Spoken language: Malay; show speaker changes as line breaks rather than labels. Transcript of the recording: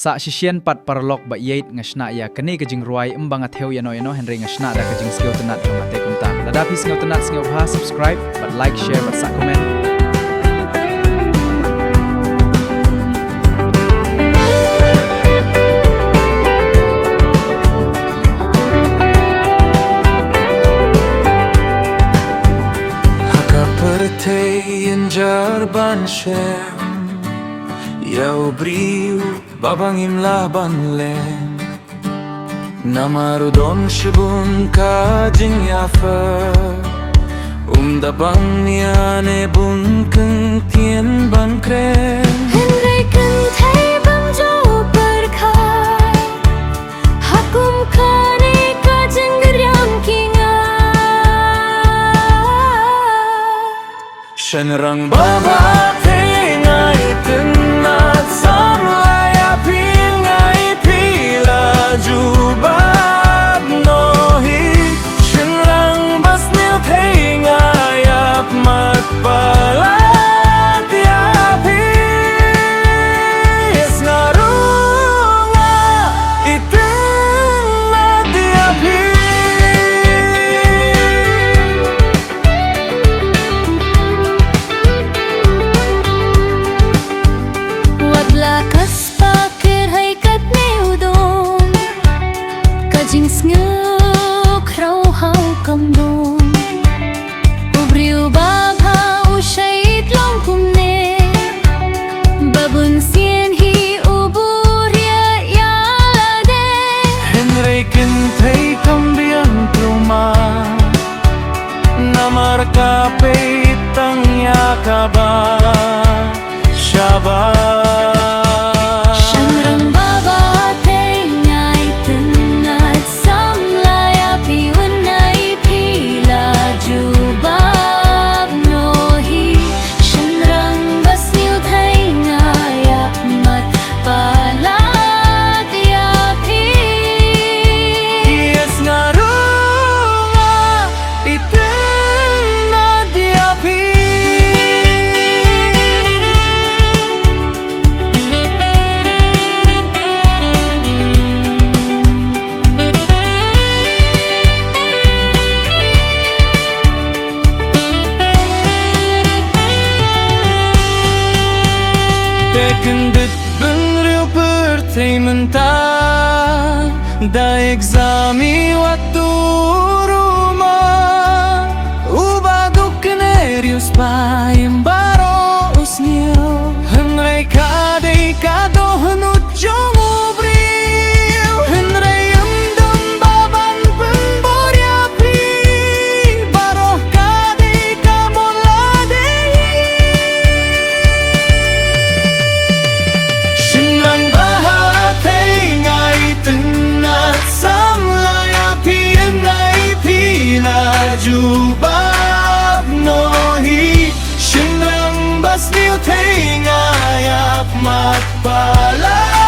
Sa shishian pat parlok ba yait ngasna ya kani kajing ruai embang atheu ya no henry ngasna da kajing skill tenat kamate kunta. Ladapi skill tenat skill bha subscribe but like share but sa comment.
Haka pertein jarban shem Yau briu babang imlah banlen Namarudon shibun kajing yafa Dabang niane bun keng tien ban kren
Henry keng thay bang jo berkai Hakum kane kajing geryam kinga
Shenrang baba tengai itynnad iaphi iaphi jubab nohi Shenrang bas nil tenga yap mat palat iaphi es ngarunga itynnad iaphi
Lakas pakir hay kat ne udon Kajing sngyuk raw hau kamdon Ubriu babha ushait long kumne Babun sien hi uburya yalade
Henry kintay kambiang pluma Namar kapitang yakaba Shaba Kendit benriu pertaimentan Da exami waktu rumah Ubaduk kenerius paim baro usnil Henry kadei kado henut jong ubriu Henry emdem baban pembor iaphi Baroh kadei kabon ladei Jubab nohi Shenrang bas niu tenga yap mat pala